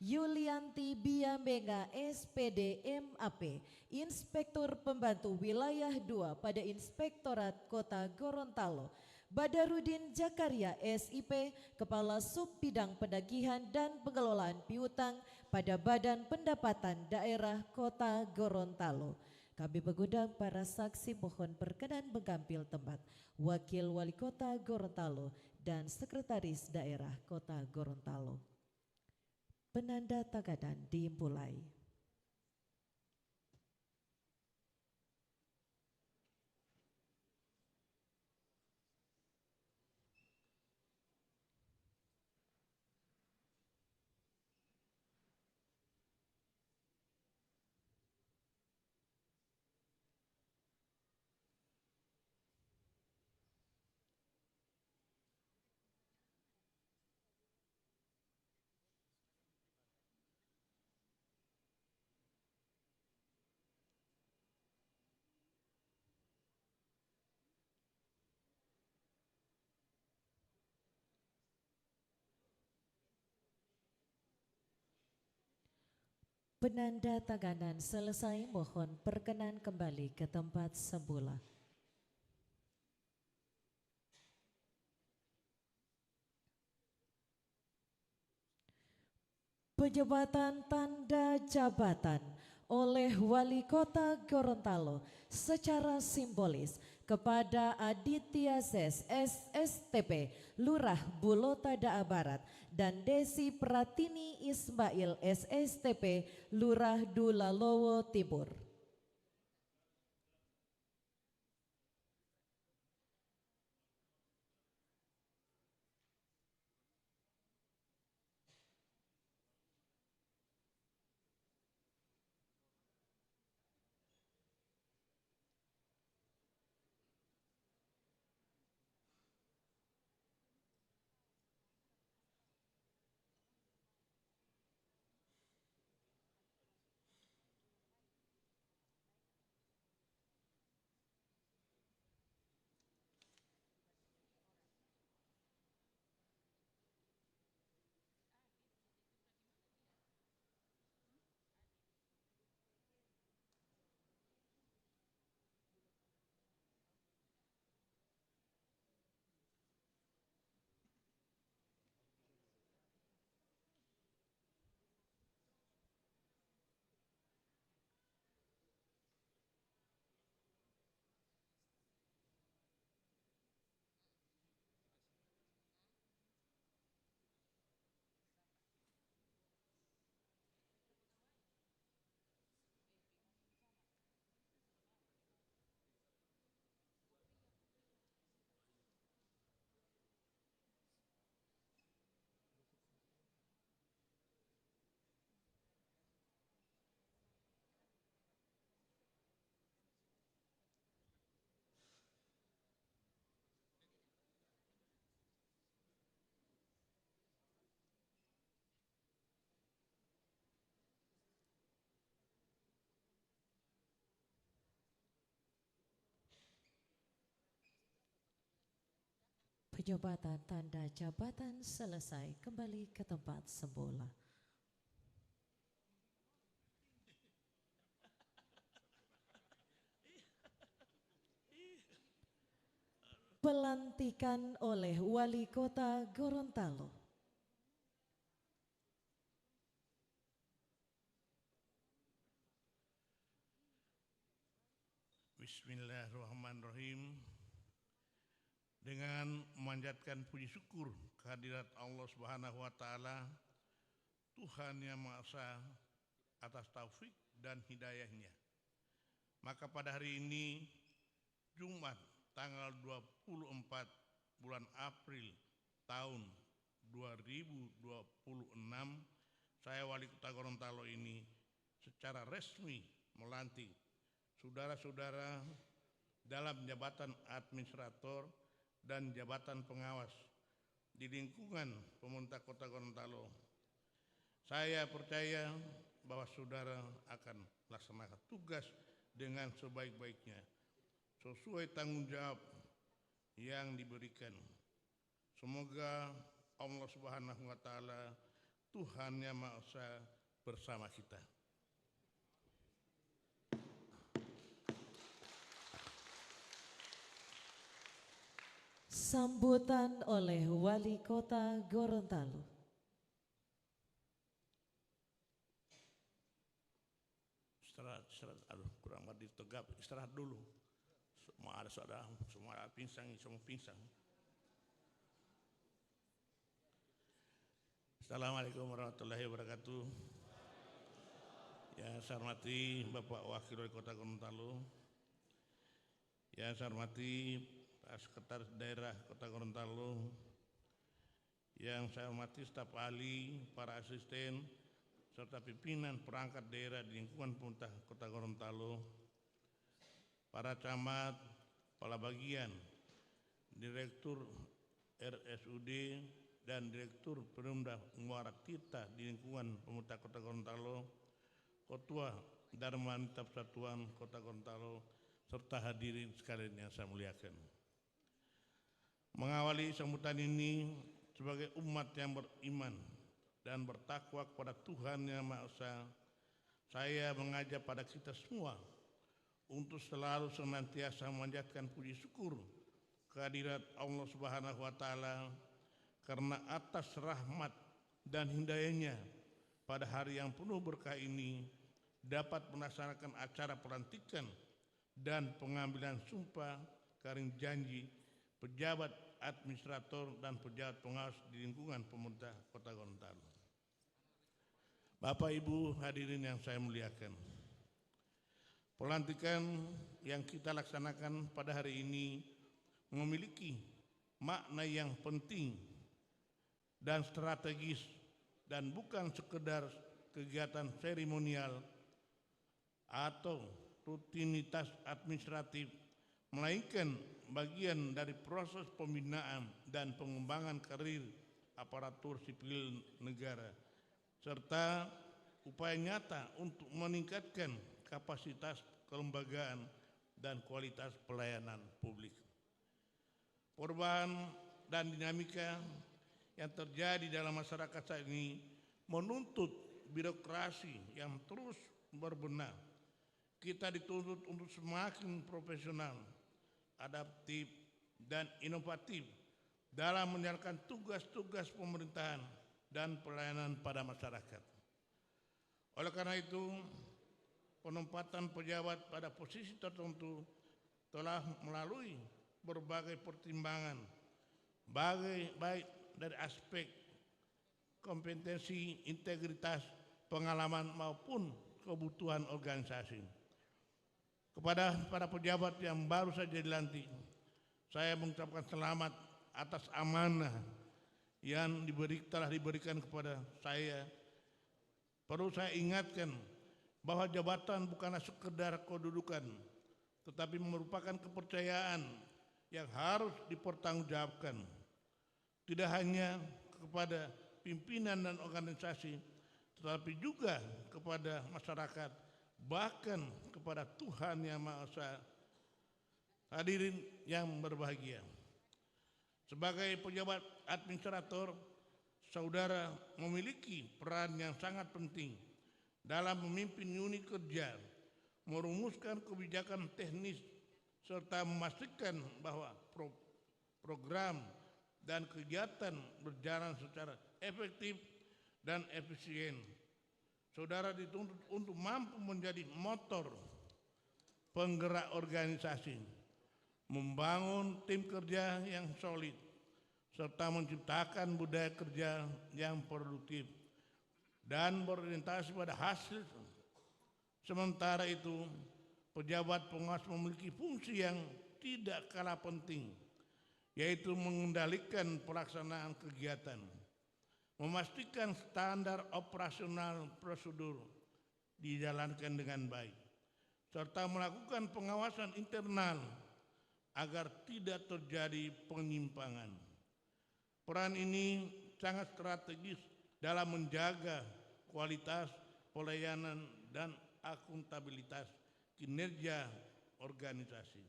Yulianti Biamenga SPD MAP, Inspektur Pembantu Wilayah 2 pada Inspektorat Kota Gorontalo. Badarudin Jakaria SIP, Kepala Sub Bidang Penagihan dan Pengelolaan Piutang pada Badan Pendapatan Daerah Kota Gorontalo. Kami mengundang para saksi mohon berkenan mengambil tempat. Wakil Wali Kota Gorontalo dan Sekretaris Daerah Kota Gorontalo. Penandatanganan dimulai. Penandatanganan selesai, mohon perkenan kembali ke tempat semula. Penyebatan tanda jabatan oleh Wali Kota Gorontalo secara simbolis kepada Aditya Zes SSTP Lurah Bulotada Barat dan Desi Pratini Ismail SSTP Lurah Dulalowo Timur. kejabatan tanda jabatan selesai, kembali ke tempat semula. Pelantikan oleh Wali Kota Gorontalo. Bismillahirrahmanirrahim. Dengan memanjatkan puji syukur kehadirat Allah Subhanahu wa taala, Tuhan yang Maha Esa, atas taufik dan hidayahnya. Maka pada hari ini Jumat tanggal 24 bulan April tahun 2026, saya Wali Kota Gorontalo ini secara resmi melantik saudara-saudara dalam jabatan administrator dan jabatan pengawas di lingkungan pemerintah Kota Gorontalo. Saya percaya bahwa saudara akan melaksanakan tugas dengan sebaik-baiknya, sesuai tanggung jawab yang diberikan. Semoga Allah Subhanahu wa taala, Tuhan yang Maha Esa, bersama kita. Sambutan oleh Wali Kota Gorontalo. Istirahat, aduh kurang banget ditegap, istirahat dulu. Semua ada saudara, semua ada pinsang, semua pinsang. Assalamualaikum warahmatullahi wabarakatuh. Yang saya hormati Bapak Wakil Wali Kota Gorontalo, yang saya hormati Pak Sekretaris Daerah Kota Gorontalo, yang saya hormati staf ahli, para asisten, serta pimpinan perangkat daerah di lingkungan pemerintah Kota Gorontalo, para camat, kepala bagian, direktur RSUD, dan direktur Perumda Muara Tirta di lingkungan pemerintah Kota Gorontalo, Ketua Darmanita Persatuan Kota Gorontalo, serta hadirin sekalian yang saya muliakan. Mengawali sambutan ini sebagai umat yang beriman dan bertakwa kepada Tuhan Yang Maha Esa, saya mengajak pada kita semua untuk selalu senantiasa memanjatkan puji syukur kehadirat Allah Subhanahu wa taala, karena atas rahmat dan hidayahnya pada hari yang penuh berkah ini dapat melaksanakan acara pelantikan dan pengambilan sumpah karing janji pejabat administrator dan pejabat pengawas di lingkungan pemerintah Kota Gorontalo. Bapak Ibu hadirin yang saya muliakan, pelantikan yang kita laksanakan pada hari ini memiliki makna yang penting dan strategis, dan bukan sekedar kegiatan seremonial atau rutinitas administratif, melainkan bagian dari proses pembinaan dan pengembangan karir aparatur sipil negara, serta upaya nyata untuk meningkatkan kapasitas kelembagaan dan kualitas pelayanan publik. Perubahan dan dinamika yang terjadi dalam masyarakat saat ini menuntut birokrasi yang terus berbenah. Kita dituntut untuk semakin profesional, adaptif, dan inovatif dalam menjalankan tugas-tugas pemerintahan dan pelayanan pada masyarakat. Oleh karena itu, penempatan pejabat pada posisi tertentu telah melalui berbagai pertimbangan, baik dari aspek kompetensi, integritas, pengalaman maupun kebutuhan organisasi. Kepada para pejabat yang baru saja dilantik, saya mengucapkan selamat atas amanah yang telah diberikan kepada saya. Perlu saya ingatkan bahwa jabatan bukanlah sekedar kedudukan, tetapi merupakan kepercayaan yang harus dipertanggungjawabkan, tidak hanya kepada pimpinan dan organisasi, tetapi juga kepada masyarakat, bahkan kepada Tuhan Yang Maha Esa. Hadirin yang berbahagia, Sebagai pejabat administrator, saudara memiliki peran yang sangat penting dalam memimpin unit kerja, merumuskan kebijakan teknis, serta memastikan bahwa program dan kegiatan berjalan secara efektif dan efisien. Saudara dituntut untuk mampu menjadi motor penggerak organisasi, membangun tim kerja yang solid, serta menciptakan budaya kerja yang produktif dan berorientasi pada hasil. Sementara itu, pejabat pengawas memiliki fungsi yang tidak kalah penting, yaitu mengendalikan pelaksanaan kegiatan, memastikan standar operasional prosedur dijalankan dengan baik, serta melakukan pengawasan internal agar tidak terjadi penyimpangan. Peran ini sangat strategis dalam menjaga kualitas pelayanan dan akuntabilitas kinerja organisasi.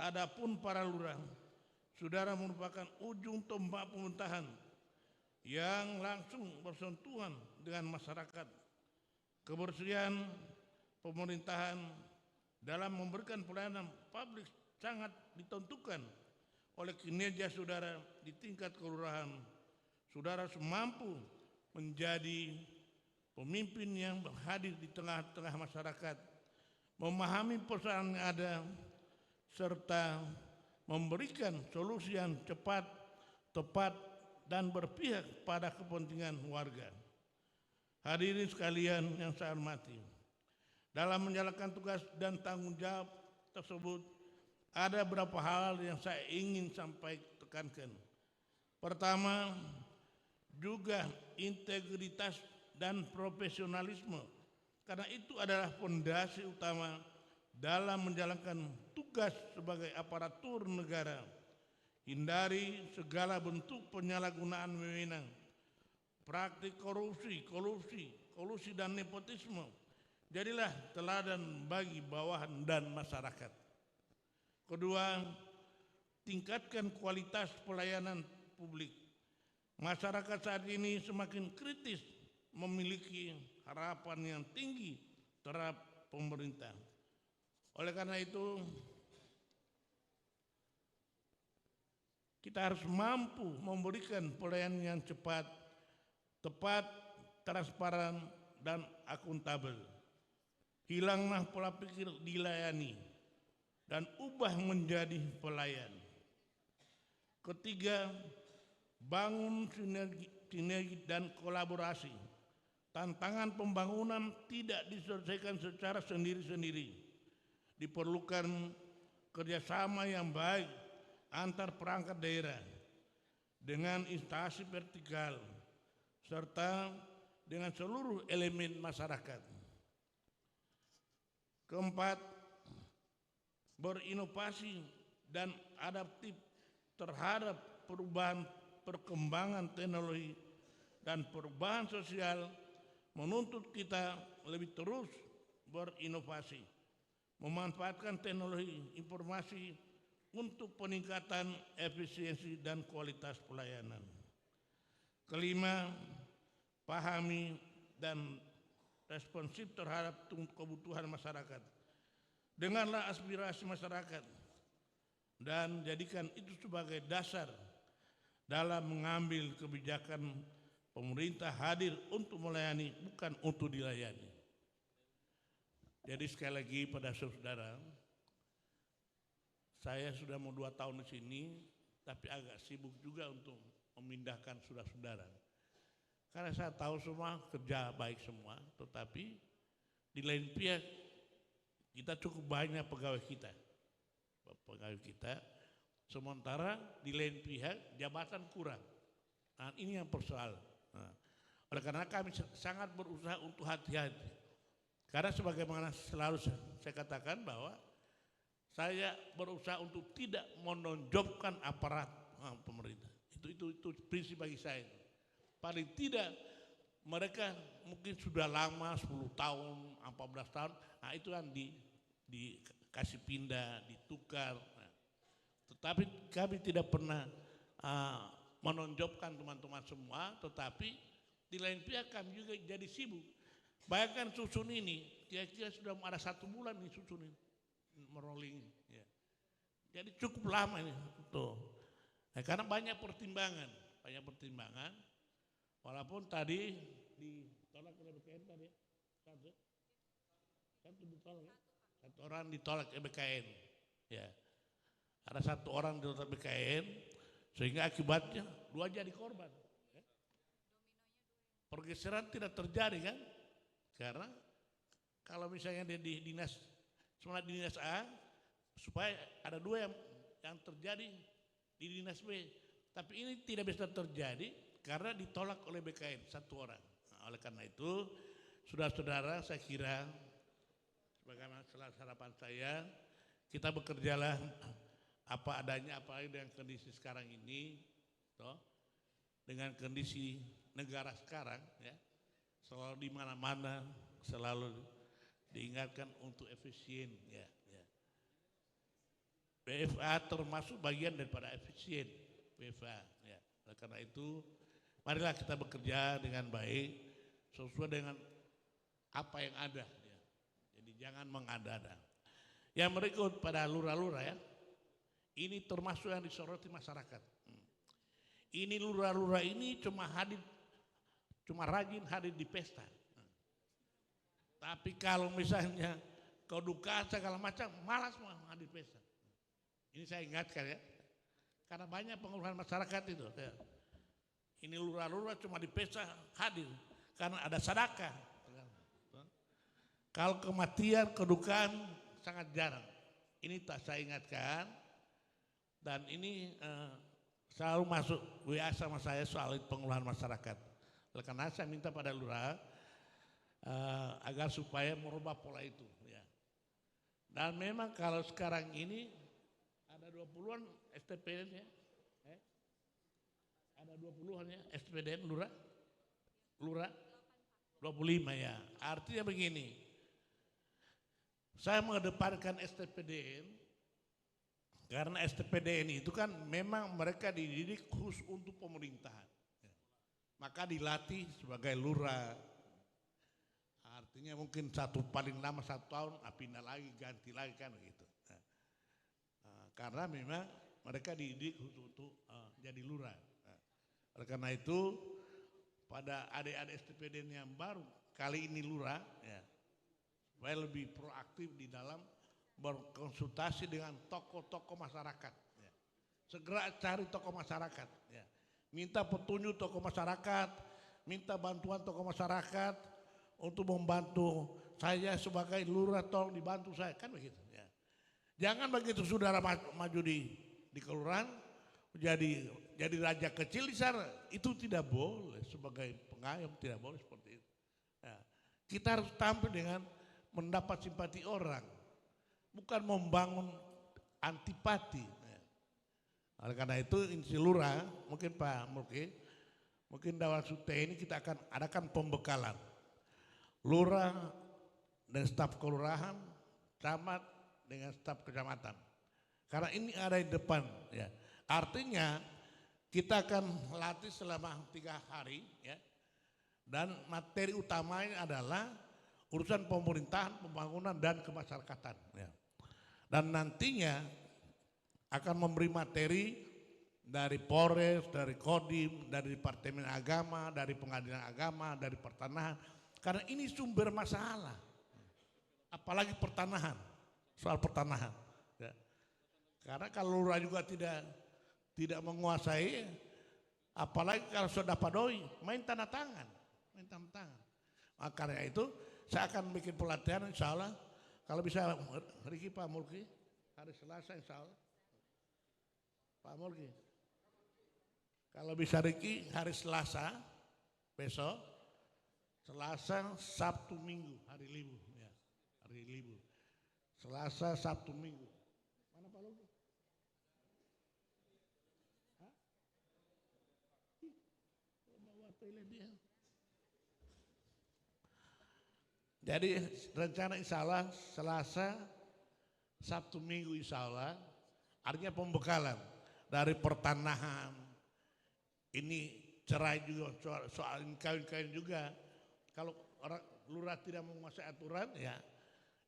Adapun para lurah, saudara merupakan ujung tombak pemerintahan yang langsung bersentuhan dengan masyarakat. Kebersihan pemerintahan dalam memberikan pelayanan publik sangat ditentukan oleh kinerja saudara di tingkat kelurahan. Saudara semampu menjadi pemimpin yang hadir di tengah-tengah masyarakat, memahami persoalan yang ada, serta memberikan solusi yang cepat, tepat, dan berpihak pada kepentingan warga. Hadirin sekalian yang saya hormati, dalam menjalankan tugas dan tanggung jawab tersebut, ada beberapa hal yang saya ingin tekankan. Pertama, juga integritas dan profesionalisme, karena itu adalah fondasi utama dalam menjalankan tugas sebagai aparatur negara. Hindari segala bentuk penyalahgunaan wewenang, praktik kolusi dan nepotisme. Jadilah teladan bagi bawahan dan masyarakat. Kedua, tingkatkan kualitas pelayanan publik. Masyarakat saat ini semakin kritis, memiliki harapan yang tinggi terhadap pemerintah. Oleh karena itu, kita harus mampu memberikan pelayanan yang cepat, tepat, transparan, dan akuntabel. Hilanglah pola pikir dilayani dan ubah menjadi pelayan. Ketiga, bangun sinergi dan kolaborasi. Tantangan pembangunan tidak diselesaikan secara sendiri-sendiri. Diperlukan kerjasama yang baik antar perangkat daerah dengan instansi vertikal serta dengan seluruh elemen masyarakat. Keempat, berinovasi dan adaptif terhadap perubahan perkembangan teknologi dan perubahan sosial menuntut kita lebih terus berinovasi, memanfaatkan teknologi informasi untuk peningkatan efisiensi dan kualitas pelayanan. Kelima, pahami dan responsif terhadap kebutuhan masyarakat. Dengarlah aspirasi masyarakat dan jadikan itu sebagai dasar dalam mengambil kebijakan. Pemerintah hadir untuk melayani, bukan untuk dilayani. Jadi sekali lagi pada saudara, saya sudah mau 2 tahun di sini, tapi agak sibuk juga untuk memindahkan saudara-saudara. Karena saya tahu semua kerja baik semua, tetapi di lain pihak kita cukup banyak pegawai kita, sementara di lain pihak jabatan kurang. Nah, ini yang persoalan. Nah, oleh karena kami sangat berusaha untuk hati-hati. Karena sebagaimana selalu saya katakan bahwa saya berusaha untuk tidak menonjolkan aparat pemerintah. Itu prinsip bagi saya. Paling tidak mereka mungkin sudah lama 10 tahun, 14 tahun, nah itu kan dikasih pindah, ditukar. Nah, Tetapi kami tidak pernah menonjolkan teman-teman semua, tetapi di lain pihak kami juga jadi sibuk. Bayangkan susun ini, kira-kira sudah ada 1 bulan nih susun ini, merolling. Ya. Jadi cukup lama ini. Tuh. Nah, karena banyak pertimbangan. Walaupun tadi ditolak oleh BKN tadi, satu ditolak, ya. 1 orang ditolak BKN. Ya. Ada 1 orang ditolak BKN, sehingga akibatnya 2 jadi korban. Ya. Pergeseran tidak terjadi kan? Karena kalau misalnya dia di dinas A, supaya ada 2 yang terjadi di dinas B. Tapi ini tidak bisa terjadi karena ditolak oleh BKN 1 orang. Nah, oleh karena itu, saudara-saudara, saya kira sebagaimana harapan saya, kita bekerjalah apa adanya, apalagi dengan kondisi sekarang ini, toh, dengan kondisi negara sekarang, ya, selalu di mana-mana selalu diingatkan untuk efisien, ya. PFA termasuk bagian daripada efisien PFA, ya. Oleh karena itu, marilah kita bekerja dengan baik sesuai dengan apa yang ada, ya. Jadi jangan mengada-ada. Yang berikut pada lurah-lurah, ya. Ini termasuk yang disoroti masyarakat. Ini lurah-lurah ini cuma rajin hadir di pesta. Tapi kalau misalnya kedukaan segala macam, malas mau hadir pesta. Ini saya ingatkan, ya. Karena banyak pengeluhan masyarakat itu. Ya. Ini lurah-lurah cuma di pesta hadir karena ada sedekah. Kalau kematian, kedukaan sangat jarang. Ini tak saya ingatkan, dan ini selalu masuk WA sama saya soal pengeluhan masyarakat. Oleh karena saya minta pada lurah agar supaya merubah pola itu, ya. Dan memang kalau sekarang ini ada 20-an STPDN, ya. Ada 20-an, ya, STPDN lurah 25, ya. Artinya begini, saya mengedepankan STPDN karena STPDN itu kan memang mereka dididik khusus untuk pemerintahan, ya. Maka dilatih sebagai lurah. Artinya mungkin paling lama 1 tahun, pindah lagi, ganti lagi kan begitu. Karena memang mereka dididik untuk jadi lurah. Oleh karena itu, pada adik-adik STPDN yang baru kali ini lurah, ya, supaya lebih proaktif di dalam berkonsultasi dengan tokoh-tokoh masyarakat. Ya. Segera cari tokoh masyarakat. Ya. Minta petunjuk tokoh masyarakat, minta bantuan tokoh masyarakat untuk membantu saya sebagai lurah, tolong dibantu saya, kan begitu, ya. Jangan begitu saudara maju di kelurahan jadi raja kecil di sana, itu tidak boleh. Sebagai pengayom tidak boleh seperti itu, ya. Kita harus tampil dengan mendapat simpati orang, bukan membangun antipati, ya. Oleh karena itu insi lurah, mungkin Pak Mulki, mungkin Dewan Sute ini kita akan adakan pembekalan lurah dan staf kelurahan, camat dengan staf kecamatan. Karena ini ada di depan, ya. Artinya kita akan latih selama 3 hari, ya. Dan materi utamanya adalah urusan pemerintahan, pembangunan dan kemasyarakatan, ya. Dan nantinya akan memberi materi dari Polres, dari Kodim, dari Departemen Agama, dari Pengadilan Agama, dari Pertanahan. Karena ini sumber masalah, apalagi pertanahan, soal pertanahan, ya. Karena kalau lurah juga tidak menguasai, apalagi kalau sudah dapat doi, main tanda tangan. Makanya itu saya akan bikin pelatihan, insya Allah, kalau bisa Riki Pak Mulki, hari Selasa insya Allah. Pak Mulki, kalau bisa Riki hari Selasa, besok, Selasa, Sabtu, Minggu, hari libur, ya, hari libur. Selasa, Sabtu, Minggu. Mana Pak Luki? Bawa toilet dia. Jadi rencana insya Allah Selasa, Sabtu, Minggu insya Allah artinya pembekalan dari pertanahan. Ini cerai juga, soal kawin-kawin juga. Kalau orang lurah tidak menguasai aturan, ya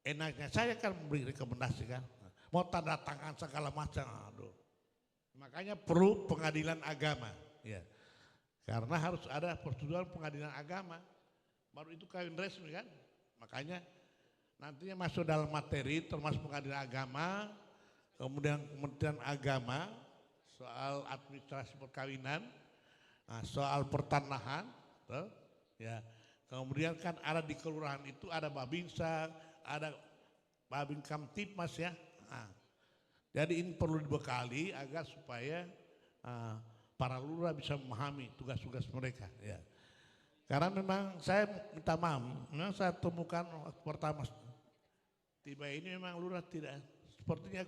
enaknya saya kan memberi rekomendasi kan. Mau tanda tangan segala macam, aduh. Makanya perlu pengadilan agama, ya. Karena harus ada persetujuan pengadilan agama, baru itu kawin resmi kan. Makanya nantinya masuk dalam materi termasuk pengadilan agama, kemudian Kementerian Agama soal administrasi perkawinan, soal pertanahan, ya. Kemudian kan ada di kelurahan itu ada Babinsa, ada Babin Kamtipmas ya. Jadi ini perlu dibekali agar supaya para lurah bisa memahami tugas-tugas mereka. Ya. Karena memang saya minta maaf, memang saya temukan waktu pertama tiba ini memang lurah tidak, sepertinya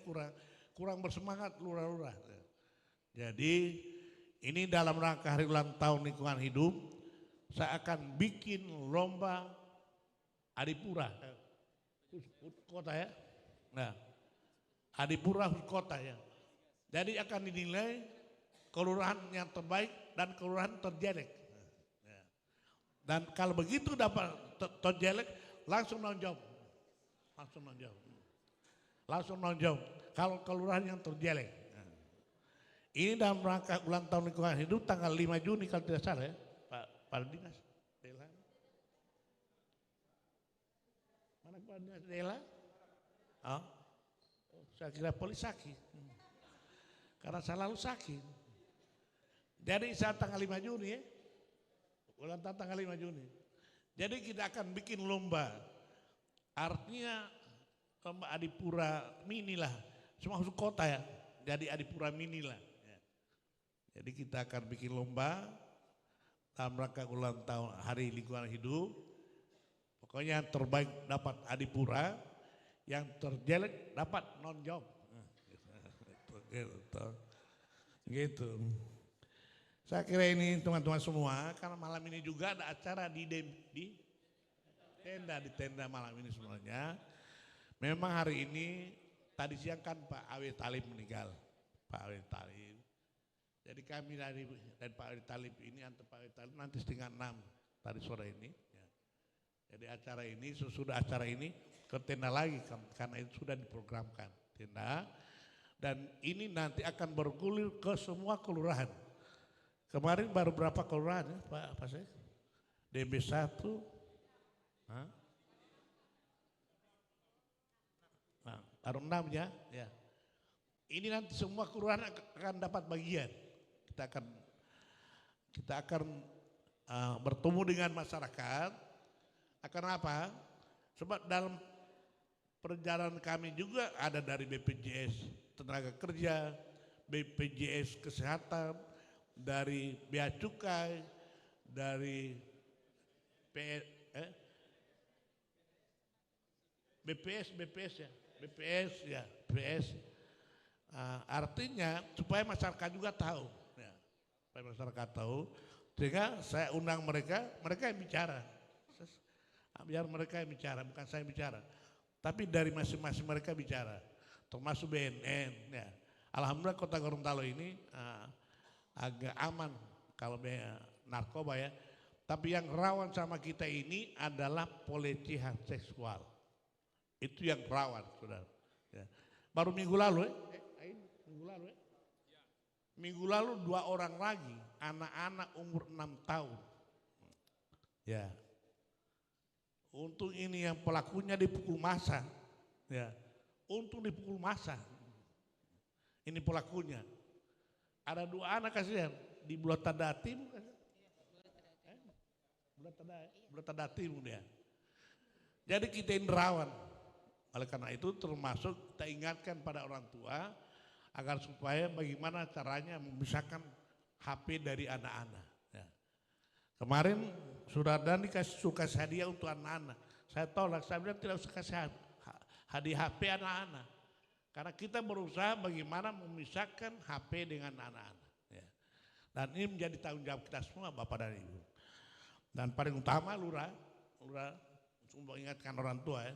kurang bersemangat lurah-lurah. Jadi ini dalam rangka hari ulang tahun lingkungan hidup, saya akan bikin lomba adipura kota ya. Nah, adipura kota ya. Jadi akan dinilai kelurahan yang terbaik dan kelurahan terjelek. Dan kalau begitu dapat terjelek langsung nonjok. Langsung nonjok. Kalau kelurahan yang terjelek. Ini dalam rangka ulang tahun lingkungan hidup tanggal 5 Juni kalau tidak salah ya. Pak Dinas Dela. Mana Pak Dinas Dela? Oh, saya kira Polisaki. Karena saya lalu sakit. Jadi saat tanggal 5 Juni ya. Ulang tahun tanggal 5 Juni. Jadi kita akan bikin lomba. Artinya lomba adipura mini lah. Semua masuk kota ya. Jadi adipura mini lah. Ya. Jadi kita akan bikin lomba dalam rangka ulang tahun hari lingkungan hidup. Pokoknya yang terbaik dapat adipura, yang terjelek dapat non job. Gitu. Saya kira ini teman-teman semua, karena malam ini juga ada acara di tenda malam ini sebenarnya. Memang hari ini tadi siang kan Pak Awi Talib meninggal, Pak Awi Talib. Jadi kami dari Pak Awi Talib ini antar Pak Awi Talib nanti 5:30 tadi sore ini. Ya. Jadi acara ini sesudah acara ini ke tenda lagi karena itu sudah diprogramkan tenda. Dan ini nanti akan bergulir ke semua kelurahan. Kemarin baru berapa kelurahan ya Pak Sek? DB1, baru 6 ya. Ini nanti semua kelurahan akan dapat bagian. Kita akan bertemu dengan masyarakat. Akan apa? Sebab dalam perjalanan kami juga ada dari BPJS Tenaga Kerja, BPJS Kesehatan, dari Bea Cukai, dari BPS ya. Artinya supaya masyarakat juga tahu, ya, supaya masyarakat tahu, sehingga saya undang mereka yang bicara, biar mereka yang bicara, bukan saya yang bicara, tapi dari masing-masing mereka bicara, termasuk BNN. Ya. Alhamdulillah Kota Gorontalo ini agak aman kalau narkoba ya, tapi yang rawan sama kita ini adalah pelecehan seksual, itu yang rawan saudara. Ya. Baru minggu lalu minggu lalu 2 orang lagi, anak-anak umur 6 tahun. Ya. Untung ini yang pelakunya dipukul massa. Ya. Untung dipukul massa. Ini pelakunya. Ada 2 anak kasihan di Bulatadati bukan? Bulatadati dia. Jadi kita ini rawan. Oleh karena itu termasuk kita ingatkan pada orang tua agar supaya bagaimana caranya memisahkan HP dari anak-anak. Ya. Kemarin sudah ada dikasih hadiah untuk anak-anak. Saya tolak, saya bilang tidak usah kasih hadiah HP anak-anak. Karena kita berusaha bagaimana memisahkan HP dengan anak-anak. Ya. Dan ini menjadi tanggung jawab kita semua Bapak dan Ibu. Dan paling utama lurah mengingatkan orang tua ya.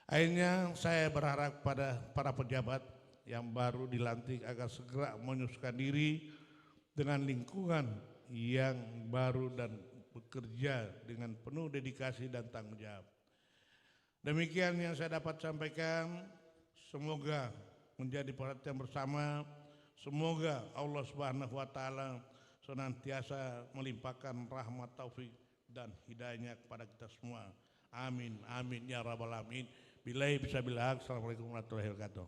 Akhirnya saya berharap pada para pejabat yang baru dilantik agar segera menyesuaikan diri dengan lingkungan yang baru dan bekerja dengan penuh dedikasi dan tanggung jawab. Demikian yang saya dapat sampaikan, semoga menjadi perhatian bersama, semoga Allah Subhanahu wa taala senantiasa melimpahkan rahmat, taufik dan hidayahnya kepada kita semua. Amin, amin ya rabbal alamin. Billahi bisabillah. Assalamualaikum warahmatullahi wabarakatuh.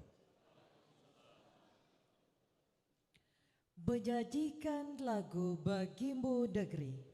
Menyajikan lagu Bagimu Negeri